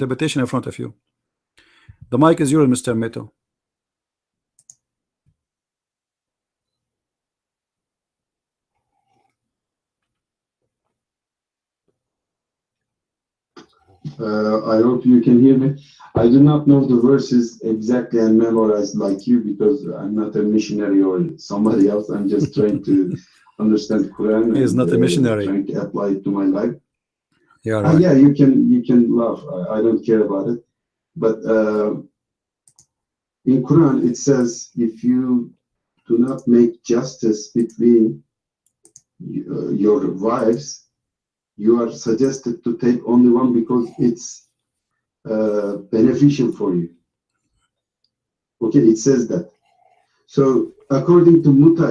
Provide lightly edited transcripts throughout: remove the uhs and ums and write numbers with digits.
interpretation in front of you. The mic is yours, Mr. Metu. I hope you can hear me. I do not know the verses exactly and memorized like you, because I'm not a missionary or somebody else. I'm just trying to understand Quran. He is not a missionary. Trying to apply it to my life. Yeah, right. Yeah, you can laugh. I don't care about it. But in Quran it says, if you do not make justice between your wives, you are suggested to take only one, because it's beneficial for you. Okay, it says that. So according to muta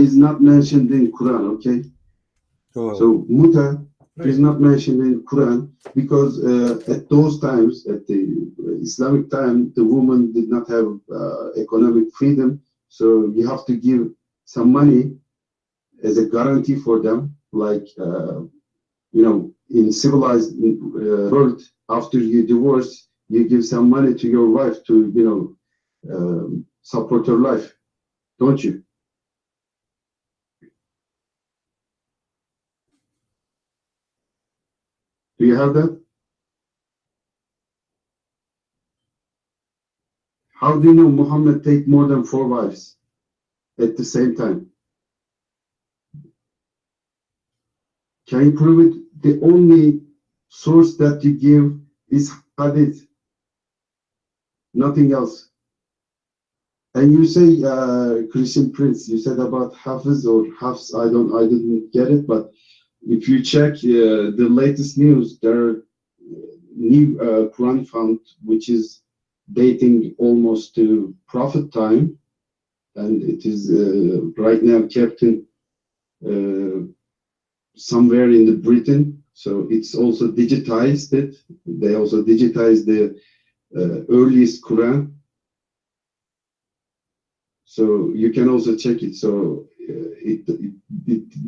is not mentioned in Quran. Okay, so muta is not mentioned in Quran, because at those times, at the Islamic time, the woman did not have economic freedom. So you have to give some money as a guarantee for them, like in civilized world, after you divorce, you give some money to your wife to support her life, don't you? Do you have that? How do you know Muhammad take more than 4 wives at the same time? Can you prove it? The only source that you give is hadith, nothing else. And you say, Christian Prince, you said about Hafiz or Hafs, I didn't get it, but if you check the latest news, there are new Quran found, which is dating almost to Prophet time, and it is right now kept in somewhere in the Britain. So it's also digitized it. They also digitized the earliest Quran. So you can also check it. So it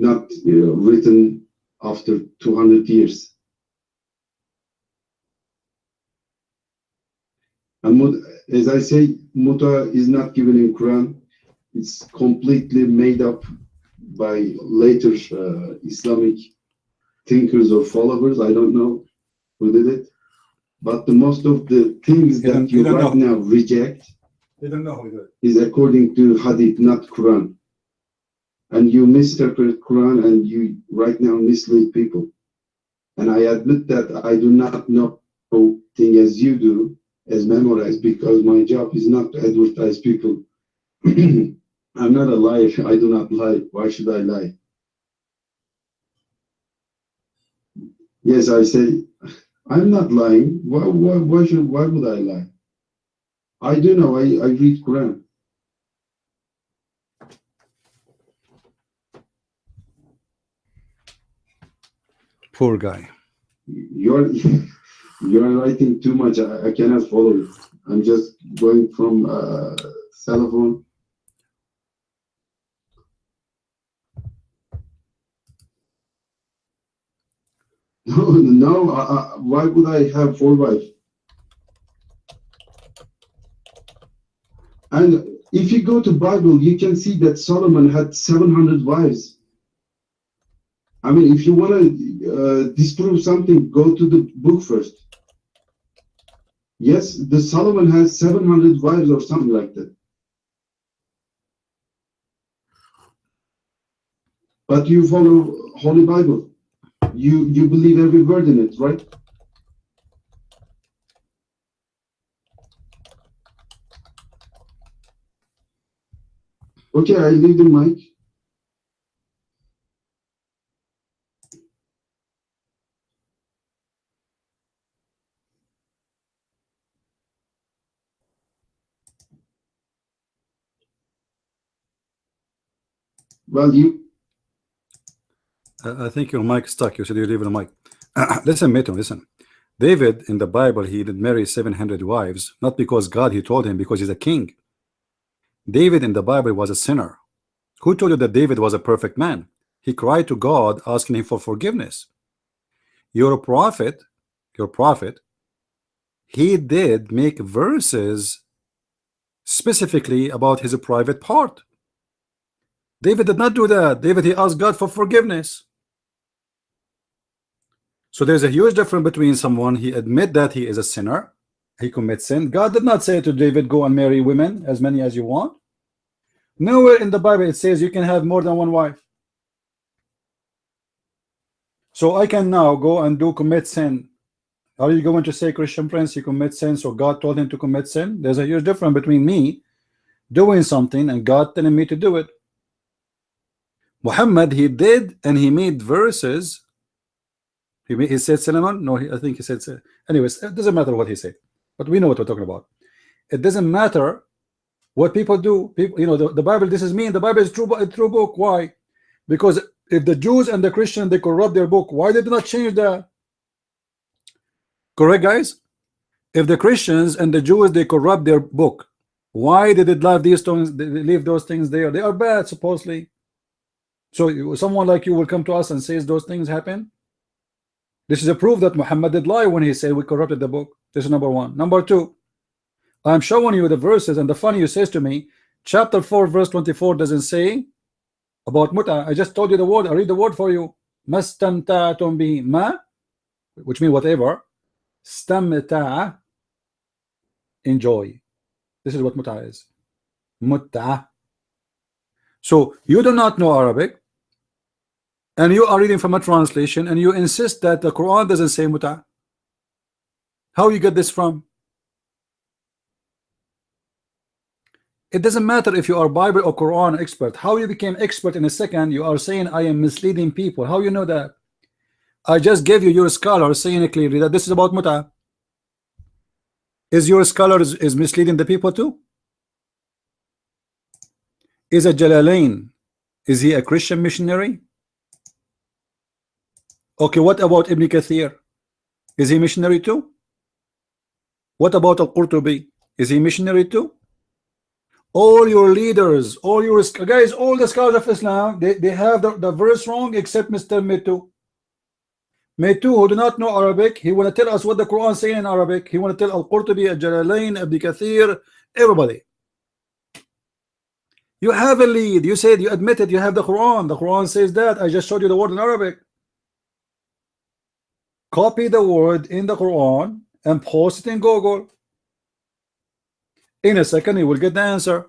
not written after 200 years. And as I say, muta is not given in Quran. It's completely made up by later Islamic thinkers or followers. I don't know who did it. But the most of the things that you right now reject, They don't know who did it. Is according to Hadith, not Quran. And you misinterpret Quran, and you right now mislead people. And I admit that I do not know thing as you do, as memorize, because my job is not to advertise people. I'm not a liar. I do not lie. Why should I lie? Yes, I say, I'm not lying. Why would I lie? I do know. I read Quran. Poor guy. You're writing too much. I cannot follow it. I'm just going from cell phone. No. Why would I have 4 wives? And if you go to Bible, you can see that Solomon had 700 wives. I mean, if you want to disprove something, go to the book first. Yes, the Solomon has 700 wives or something like that. But you follow Holy Bible. You believe every word in it, right? Okay, I leave the mic. Well, I think your mic stuck. You said you leave the mic. Listen, Metu, listen. David in the Bible, he did marry 700 wives, not because God he told him, because he's a king. David in the Bible was a sinner. Who told you that David was a perfect man? He cried to God asking him for forgiveness. Your prophet he did make verses specifically about his private part. David did not do that. David, he asked God for forgiveness. So there's a huge difference between someone, he admit that he is a sinner, he commits sin. God did not say to David, go and marry women, as many as you want. Nowhere in the Bible it says you can have more than one wife. So I can now go and commit sin. Are you going to say, Christian Prince, he commits sin, so God told him to commit sin? There's a huge difference between me doing something and God telling me to do it. Muhammad, he did, and he made verses. He said Solomon? No, I think he said. Anyways, it doesn't matter what he said, but we know what we're talking about. It doesn't matter what people do. People, you know, the Bible. This is mean. The Bible is a true book. Why? Because if the Jews and the Christians, they corrupt their book, why did they not change that? Correct, guys? If the Christians and the Jews, they corrupt their book, why did it leave these things? They leave those things there. They are bad, supposedly. So someone like you will come to us and says those things happen. This is a proof that Muhammad did lie when he said we corrupted the book. This is number one. Number two, I'm showing you the verses, and the funny you says to me, chapter 4 verse 24 doesn't say about muta. I just told you the word. I read the word for you. Mastamta'tum bihi, ma, which means whatever. Stamta'a, enjoy. This is what muta is. Mutta. So you do not know Arabic, and you are reading from a translation, and you insist that the Quran doesn't say muta. How you get this from? It doesn't matter if you are Bible or Quran expert. How you became expert in a second? You are saying I am misleading people. How you know that? I just gave you your scholar saying clearly that this is about muta. Is your scholar is misleading the people too? Is a Jalalain, is he a Christian missionary? Okay, what about Ibn Kathir? Is he missionary too? What about Al-Qurtubi? Is he missionary too? All your leaders, all your guys, all the scholars of Islam, they have the verse wrong except Mr. Metu. Metu, who do not know Arabic, he want to tell us what the Quran saying in Arabic. He want to tell Al-Qurtubi, Al-Jalalain, Ibn Kathir, everybody. You have a lead. You said, you admitted you have the Quran. The Quran says that. I just showed you the word in Arabic. Copy the word in the Quran and post it in Google. In a second, you will get the answer.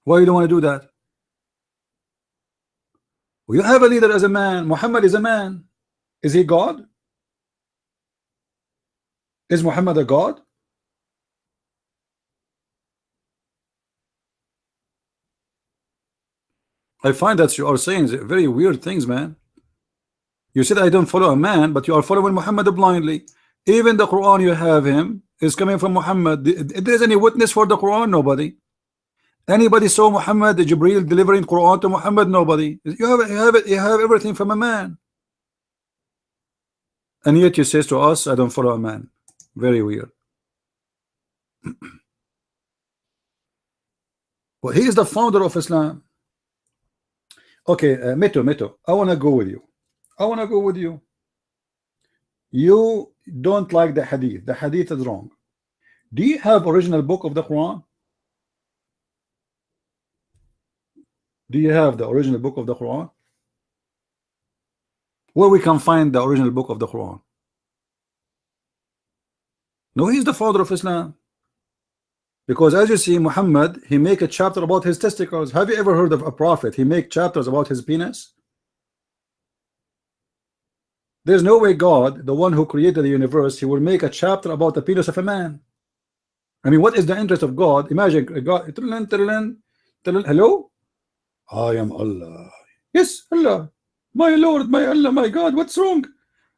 Why you don't want to do that? Well, you have a leader as a man. Muhammad is a man. Is he God? Is Muhammad a God? I find that you are saying very weird things, man. You said I don't follow a man, but you are following Muhammad blindly. Even the Quran you have him is coming from Muhammad. If there is any witness for the Quran, nobody. Anybody saw Muhammad, Jibreel delivering Quran to Muhammad? Nobody. You have everything from a man. And yet you says to us, I don't follow a man. Very weird. Well, he is the founder of Islam. Okay, Metu, I want to go with you. I want to go with you. You don't like the hadith. The hadith is wrong. Do you have original book of the Quran? Do you have the original book of the Quran? Where we can find the original book of the Quran? No, he's the father of Islam. Because as you see, Muhammad, he make a chapter about his testicles. Have you ever heard of a prophet? He make chapters about his penis? There's no way God, the one who created the universe, he will make a chapter about the penis of a man. I mean, what is the interest of God? Imagine God, hello? I am Allah. Yes, Allah. My Lord, my Allah, my God, what's wrong?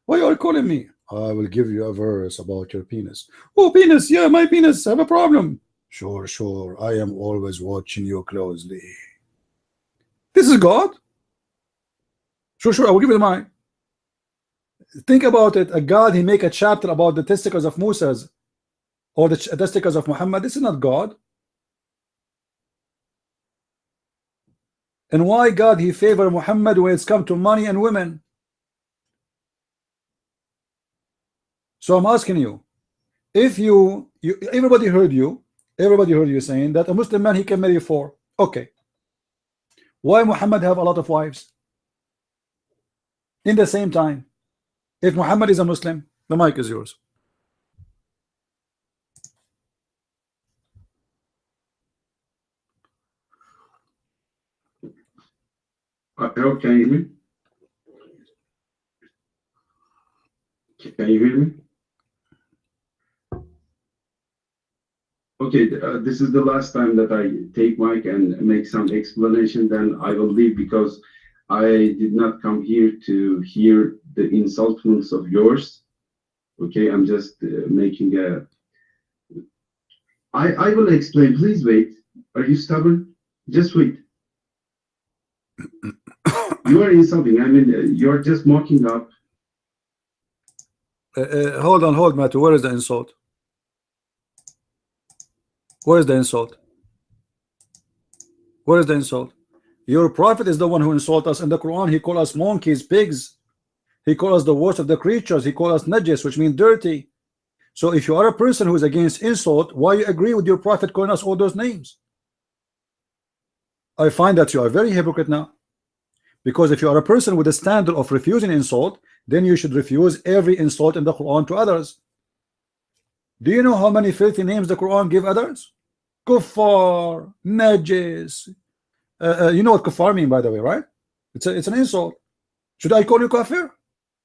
Why are you calling me? I will give you a verse about your penis. Oh, penis, yeah, my penis, I have a problem. Sure, sure, I am always watching you closely. This is God? Sure, I will give you mine. Think about it. A God, he make a chapter about the testicles of Moses or the testicles of Muhammad. This is not God. And why God he favor Muhammad when it's come to money and women? So I'm asking you, if everybody heard you saying that a Muslim man, he can marry 4. Okay, why Muhammad have a lot of wives in the same time? If Muhammad is a Muslim, the mic is yours. Can you hear me? Can you hear me? Okay, this is the last time that I take mic and make some explanation, then I will leave, because I did not come here to hear the insultments of yours. Okay, I'm just making a... I will explain. Please wait. Are you stubborn? Just wait. You are insulting. I mean, you're just mocking up. Hold, Matthew. Where is the insult? Where is the insult? Where is the insult? Your prophet is the one who insults us in the Quran. He called us monkeys, pigs. He called us the worst of the creatures. He called us najis, which means dirty. So if you are a person who is against insult, why you agree with your prophet calling us all those names? I find that you are very hypocrite now. Because if you are a person with a standard of refusing insult, then you should refuse every insult in the Quran to others. Do you know how many filthy names the Quran give others? Kuffar, najis. You know what kuffar mean, by the way, right? It's an insult. Should I call you kafir?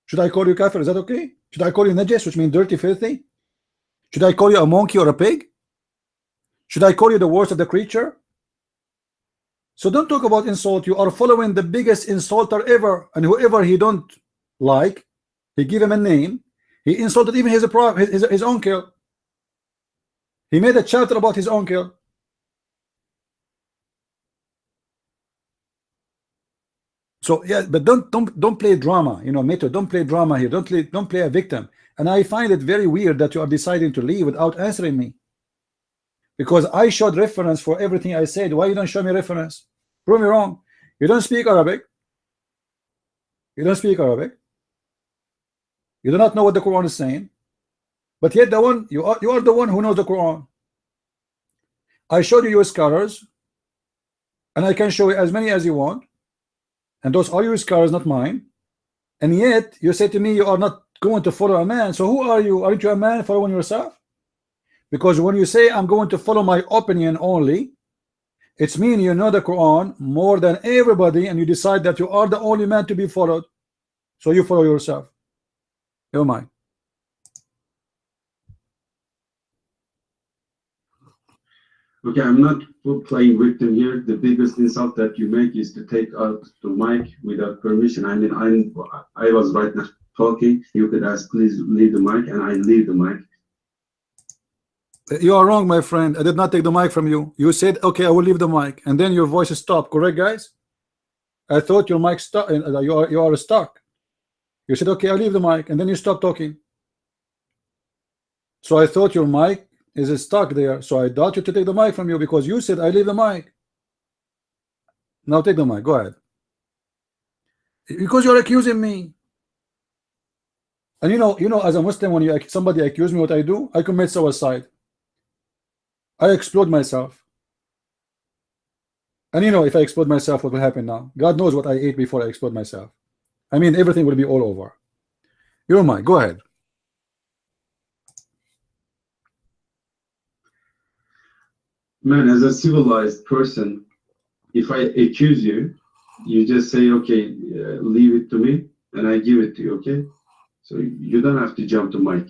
Should I call you kafir? Is that okay? Should I call you najis, which means dirty, filthy? Should I call you a monkey or a pig? Should I call you the worst of the creature? So don't talk about insult. You are following the biggest insulter ever, and whoever he don't like, he give him a name. He insulted even his uncle. He made a chapter about his uncle. So yeah, but don't play drama, you know, Metu. Don't play drama here. Don't play a victim. And I find it very weird that you are deciding to leave without answering me, because I showed reference for everything I said. Why you don't show me reference? Prove me wrong. You don't speak Arabic. You don't speak Arabic. You do not know what the Quran is saying. But yet you are the one who knows the Quran. I showed you your scholars, and I can show you as many as you want, and those are your scholars, not mine. And yet you say to me you are not going to follow a man. So who are you? Aren't you a man following yourself? Because when you say I'm going to follow my opinion only, it's mean you know the Quran more than everybody, and you decide that you are the only man to be followed. So you follow yourself. You're mine. Okay, I'm not playing victim here. The biggest insult that you make is to take out the mic without permission. I mean, I was right now talking. You could ask, please leave the mic, and I leave the mic. You are wrong, my friend. I did not take the mic from you. You said, okay, I will leave the mic, and then your voice stopped. Correct, guys? I thought your mic stopped. You are stuck. You said, okay, I'll leave the mic, and then you stopped talking. So I thought your mic is stuck there. So I doubt you to take the mic from you, because you said I leave the mic. Now take the mic. Go ahead. Because you're accusing me. And you know, as a Muslim, when somebody accuse me, what I do? I commit suicide. I explode myself. And you know, if I explode myself, what will happen now? God knows what I ate before I explode myself. I mean, everything will be all over. You're mine. Go ahead. Man, as a civilized person, if I accuse you, you just say, okay, leave it to me, and I give it to you, okay? So you don't have to jump to mic.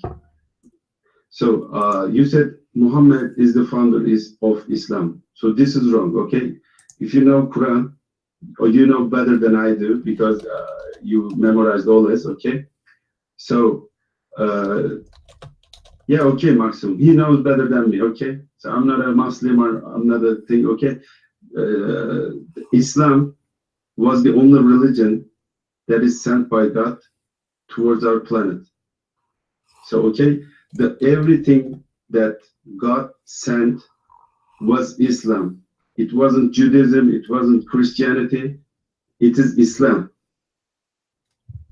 So you said Muhammad is the founder of Islam. So this is wrong, okay? If you know Quran, or you know better than I do, because you memorized all this, okay? So, yeah, okay, Maxim, he knows better than me, okay? So I'm not a Muslim, or I'm not a thing, okay? Islam was the only religion that is sent by God towards our planet. So, okay, everything that God sent was Islam. It wasn't Judaism, it wasn't Christianity, it is Islam.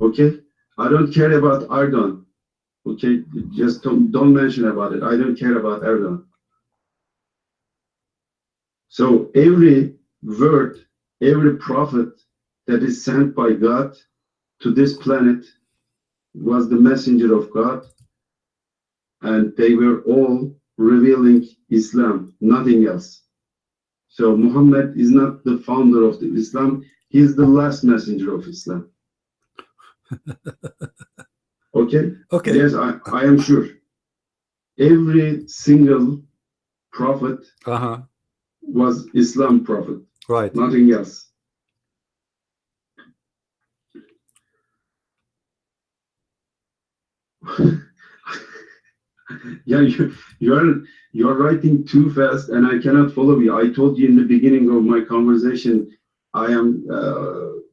Okay? I don't care about Erdogan. Okay, just don't mention about it. I don't care about Erdogan. So every word, every prophet that is sent by God to this planet was the messenger of God, and they were all revealing Islam, nothing else. So Muhammad is not the founder of the Islam, he is the last messenger of Islam. Okay? Okay. Yes, I am sure. Every single prophet was Islam prophet. Right. Nothing else. Yeah, you're writing too fast and I cannot follow you. I told you in the beginning of my conversation, I am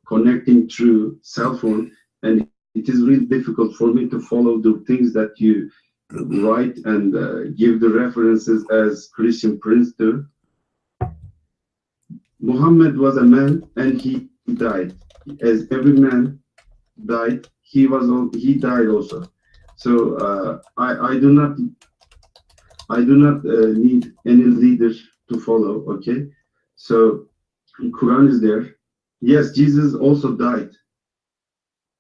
connecting through cell phone, and it is really difficult for me to follow the things that you write and give the references as Christian Prince do. Muhammad was a man and he died. As every man died, he died also. So I do not need any leader to follow. Okay, so Quran is there. Yes, Jesus also died.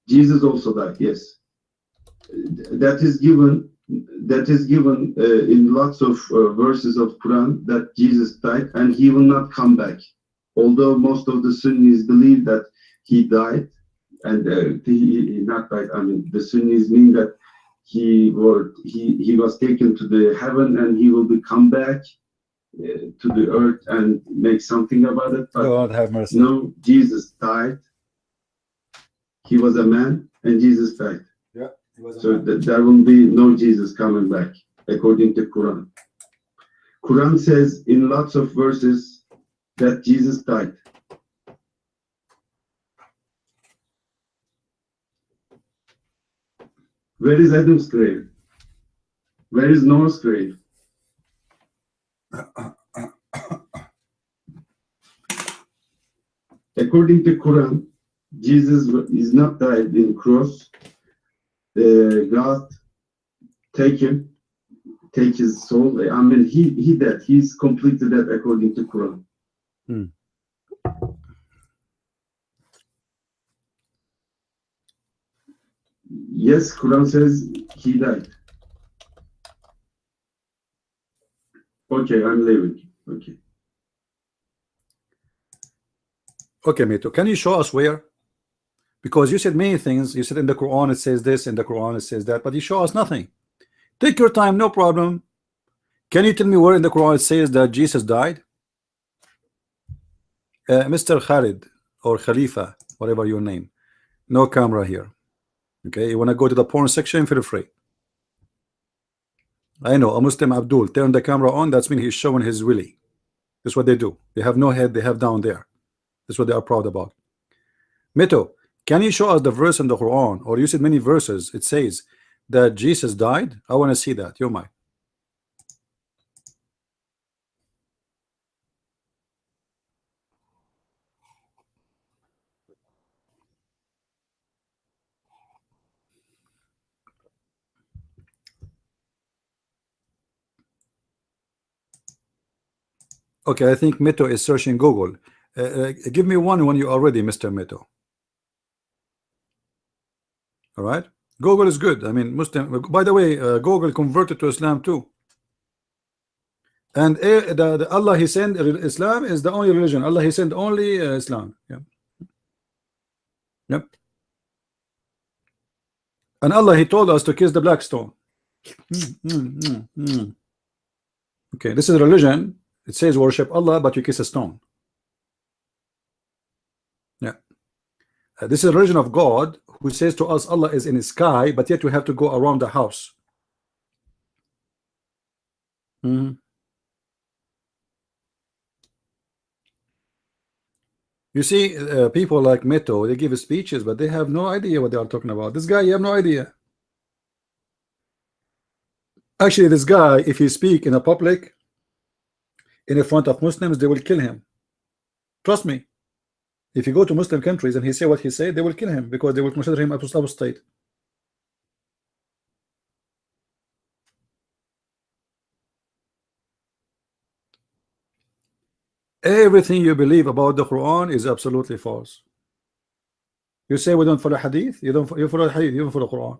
Jesus also died. Yes, that is given. That is given in lots of verses of Quran that Jesus died and he will not come back. Although most of the Sunnis believe that he died, and he not died. I mean, the Sunnis mean that he was taken to the heaven and he will be come back to the earth and make something about it. But God have mercy. no, Jesus died. He was a man and Jesus died. Yeah, he was so there will be no Jesus coming back according to Quran. Quran says in lots of verses that Jesus died. Where is Adam's grave? Where is Noah's grave? According to Quran, Jesus is not died in cross. God take his soul. I mean, he dead. He's completely dead according to Quran. Yes, Quran says he died. Okay, I'm leaving. Okay. Okay, Metu, can you show us where? Because you said many things. You said in the Quran it says this, in the Quran it says that, but you show us nothing. Take your time, no problem. Can you tell me where in the Quran it says that Jesus died? Mr. Khalid or Khalifa, whatever your name. No camera here. Okay, you want to go to the porn section, feel free. I know, a Muslim Abdul, turn the camera on, that's mean he's showing his willy. That's what they do. They have no head, they have down there. That's what they are proud about. Metu, can you show us the verse in the Quran, or you said many verses, it says that Jesus died? I want to see that. You're mine. Okay, I think Metu is searching Google. Give me one when you are ready, Mr. Metu. All right, Google is good. I mean, Muslim. By the way, Google converted to Islam too. And the Allah He sent Islam is the only religion. Allah He sent only Islam. Yeah. Yep. And Allah He told us to kiss the black stone. Okay, this is religion. It says worship Allah, but you kiss a stone. Yeah. This is a religion of God who says to us Allah is in the sky, but yet we have to go around the house. You see, people like Metu, they give speeches, but they have no idea what they are talking about. This guy, you have no idea. Actually, this guy, if he speak in a public, in the front of Muslims, they will kill him. Trust me. If you go to Muslim countries and he say what he said, they will kill him because they will consider him apostate. Everything you believe about the Quran is absolutely false. You say we don't follow hadith, you follow hadith, you don't follow Quran.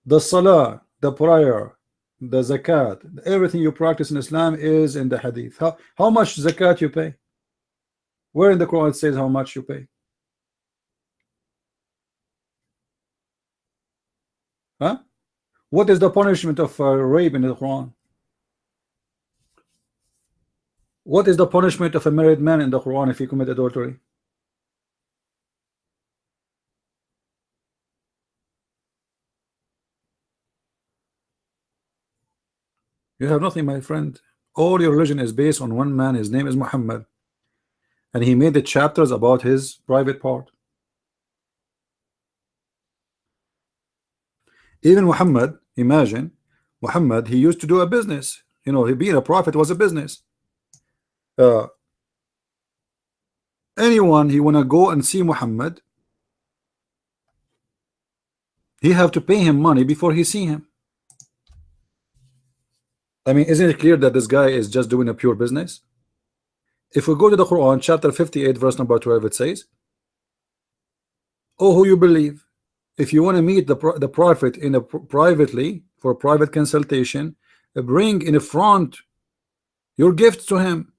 The salah, the prayer, the zakat, everything you practice in Islam is in the hadith. How much zakat you pay? Where in the Quran it says how much you pay? Huh? What is the punishment of rape in the Quran? What is the punishment of a married man in the Quran if he commit adultery? You have nothing, my friend. All your religion is based on one man. His name is Muhammad, and he made the chapters about his private part. Even Muhammad, imagine Muhammad, he used to do a business. You know, he being a prophet was a business. Anyone he wanna go and see Muhammad, he have to pay him money before he see him. I mean, isn't it clear that this guy is just doing a pure business? If we go to the Quran, chapter 58, verse number 12, it says, "Oh, who you believe, if you want to meet the prophet in a privately for private consultation, bring in front your gifts to him."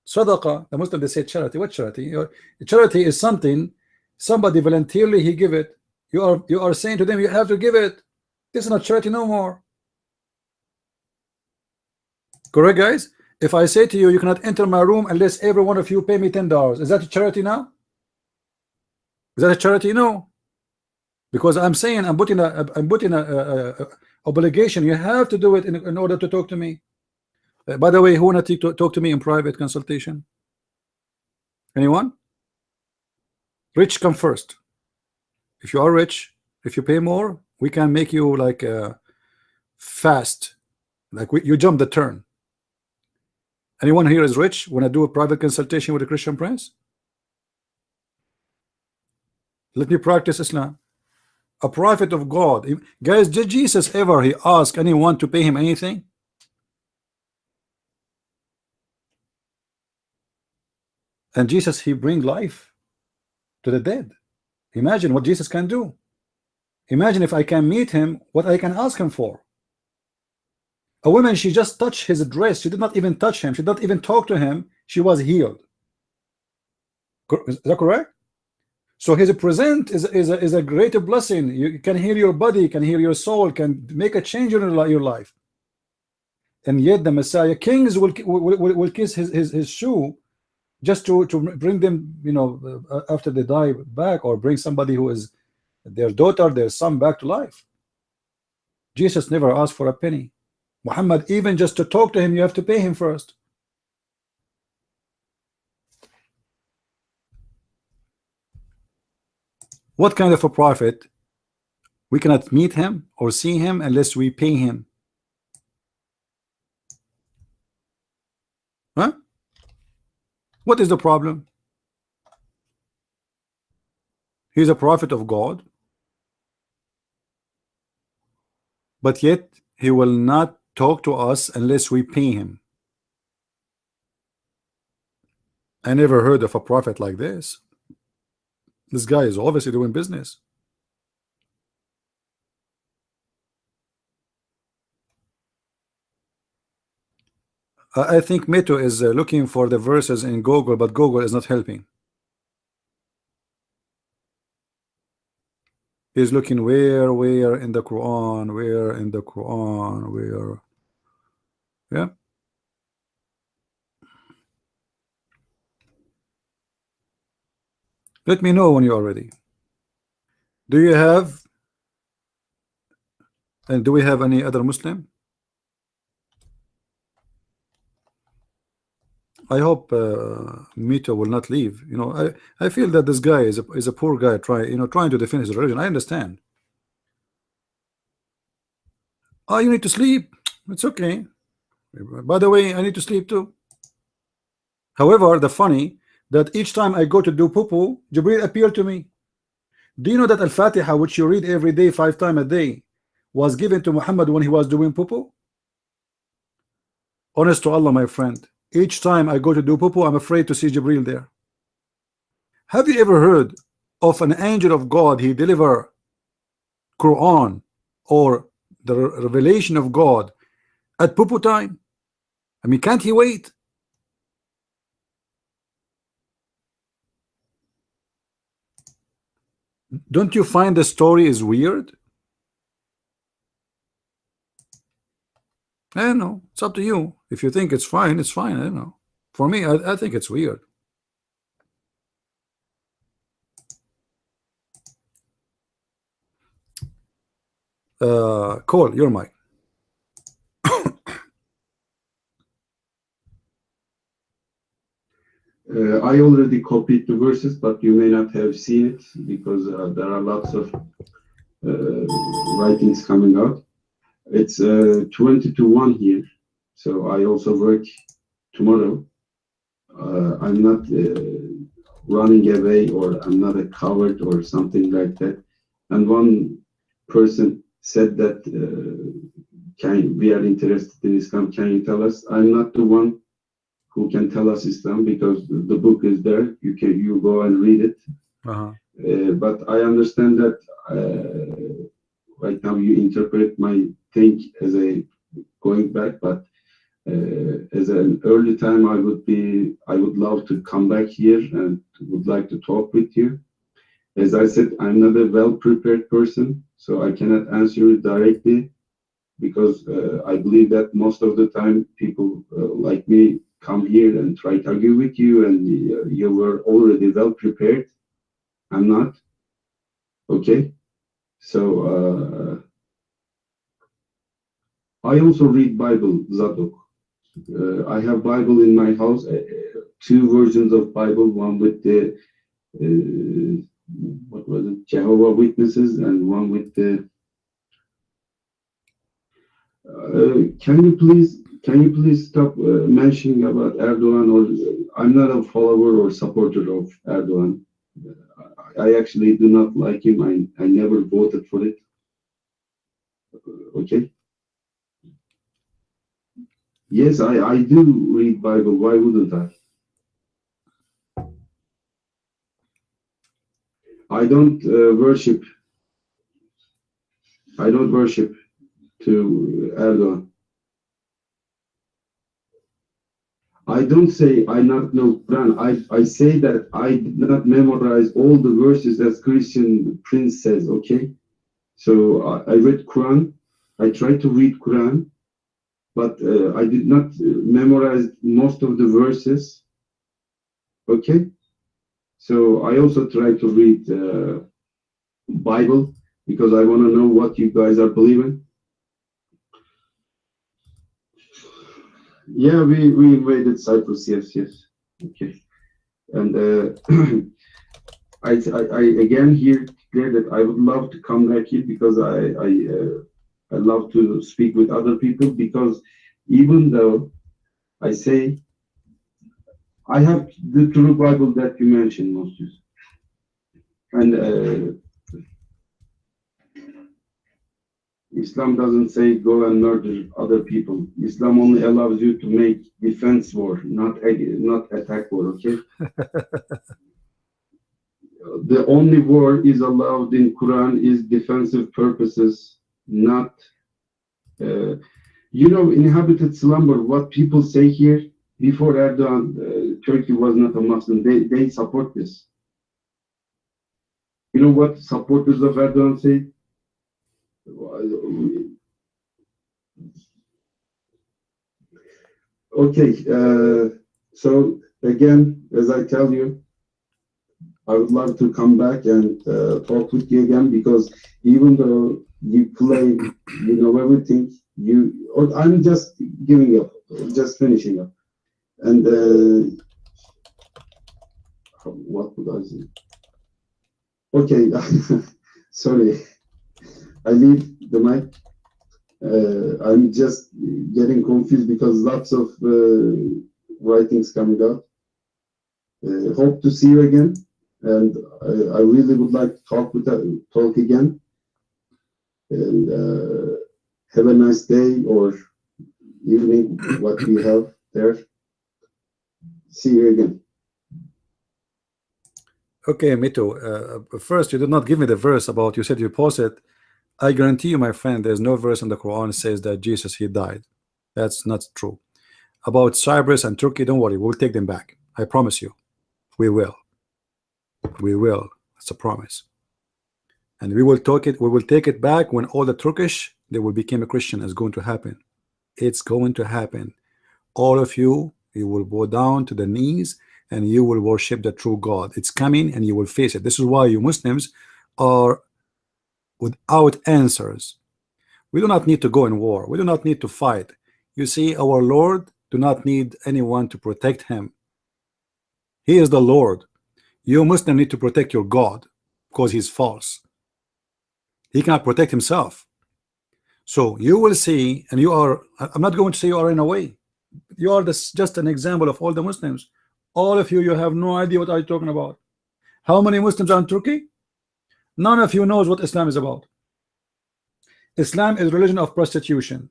Sadaqah, the Muslim they say charity. What charity? Charity is something somebody voluntarily he give it. You are saying to them you have to give it. This is not charity no more. Correct, guys? If I say to you, you cannot enter my room unless every one of you pay me $10, is that a charity now? Is that a charity? No, because I'm saying I'm putting a obligation. You have to do it in order to talk to me. By the way, who wanna talk to me in private consultation? Anyone? Rich come first. If you are rich, if you pay more, we can make you like fast, like you jump the turn. Anyone here is rich? Want to do a private consultation with a Christian prince? Let me practice Islam. A prophet of God. Guys, did Jesus ever he ask anyone to pay him anything? And Jesus, he bring life to the dead. Imagine what Jesus can do. Imagine if I can meet him, what I can ask him for. A woman, she just touched his dress. She did not even touch him. She did not even talk to him. She was healed. Is that correct? So his present is a greater blessing. You can heal your body, can heal your soul, can make a change in your life. And yet the Messiah, kings will kiss his shoe just to bring them, you know, after they die back, or bring somebody who is their daughter, their son back to life. Jesus never asked for a penny. Muhammad, even just to talk to him, you have to pay him first. What kind of a prophet? We cannot meet him or see him unless we pay him. Huh? What is the problem? He's a prophet of God, but yet he will not talk to us unless we pay him. I never heard of a prophet like this. This guy is obviously doing business. I think Metu is looking for the verses in Google, but Google is not helping. He's looking where in the Quran, where in the Quran, where. Yeah. Let me know when you are ready. Do you have, and do we have any other Muslim? I hope Mito will not leave. You know, I feel that this guy is a poor guy trying to defend his religion. I understand. Oh, you need to sleep. It's okay. By the way, I need to sleep too. However, the funny that each time I go to do poo-poo, Jibril appeared to me. Do you know that Al-Fatiha, which you read every day 5 times a day, was given to Muhammad when he was doing poo-poo? Honest to Allah, my friend, each time I go to do poo-poo, I'm afraid to see Jibril there. Have you ever heard of an angel of God, he deliver Quran or the revelation of God at poo-poo time? I mean, can't he wait? Don't you find the story is weird? I don't know. It's up to you. If you think it's fine, it's fine. I don't know. For me, I think it's weird. Cole, your mic. I already copied the verses, but you may not have seen it because there are lots of writings coming out. It's 20 to 1 here, so I also work tomorrow. I'm not running away, or I'm not a coward or something like that. And one person said that we are interested in Islam, can you tell us? I'm not the one who can tell us Islam, because the book is there. You go and read it. But I understand that right now you interpret my thing as a going back, but as an early time, I would love to come back here and would like to talk with you. As I said, I'm not a well-prepared person, so I cannot answer you directly, because I believe that most of the time people like me come here and try to argue with you, and you were already well-prepared. I'm not. Okay? So I also read Bible, Zadok. I have Bible in my house, two versions of Bible, one with the what was it, Jehovah Witnesses, and one with the can you please stop mentioning about Erdogan? Or I'm not a follower or supporter of Erdogan. I actually do not like him. I never voted for it. Okay. Yes, I do read Bible. Why wouldn't I? I don't worship. I don't worship to Erdogan. I don't say I not know Quran. I say that I did not memorize all the verses as Christian Prince says. Okay, so I read Quran. I tried to read Quran, but I did not memorize most of the verses. Okay, so I also try to read Bible, because I want to know what you guys are believing. Yeah, we invaded Cyprus. Yes. Okay, and I again here declare that I would love to come back here, because I love to speak with other people, because even though I say I have the true Bible that you mentioned, Moses, and Islam doesn't say go and murder other people. Islam only allows you to make defense war, not attack war. Okay. The only war is allowed in Quran is defensive purposes, not inhabited slumber. What people say here, before Erdogan, Turkey was not a Muslim. They support this. You know what supporters of Erdogan say? Okay, so again, as I tell you, I would love to come back and talk with you again, because even though you claim you know everything, I'm just giving up, just finishing up. And what would I say? Okay, sorry, I leave the mic. I'm just getting confused because lots of writings coming out. Hope to see you again, and I really would like to talk again. And have a nice day, or evening what we have there. See you again. Okay, Metu, first you did not give me the verse about, you said you posted. I guarantee you, my friend, there's no verse in the Quran says that Jesus, he died. That's not true. About Cyprus and Turkey, don't worry, we'll take them back. I promise you. We will. We will. That's a promise. And we will take it back when all the Turkish, they will become a Christian. Is going to happen. It's going to happen. All of you, you will go down to the knees and you will worship the true God. It's coming and you will face it. This is why you Muslims are without answers. We do not need to go in war. We do not need to fight. You see, our Lord do not need anyone to protect him. He is the Lord. You Muslim need to protect your God because he's false. He cannot protect himself. So you will see, and you are, I'm not going to say you are in a way. You are just an example of all the Muslims. All of you, you have no idea what I'm talking about. How many Muslims are in Turkey? None of you knows what Islam is about. Islam is religion of prostitution.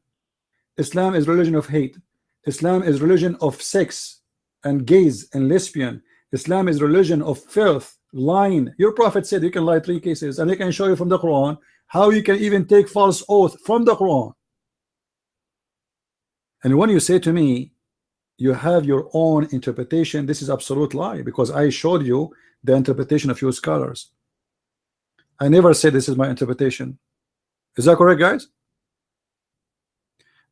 Islam is religion of hate. Islam is religion of sex and gays and lesbian. Islam is religion of filth, lying. Your prophet said you can lie 3 cases, and he can show you from the Quran how you can even take false oath from the Quran. And when you say to me you have your own interpretation, this is absolute lie, because I showed you the interpretation of your scholars. I never said this is my interpretation. Is that correct, guys?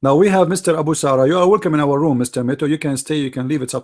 Now we have Mr. Abu Sara. You are welcome in our room, Mr. Metu. You can stay, you can leave, it's up to you.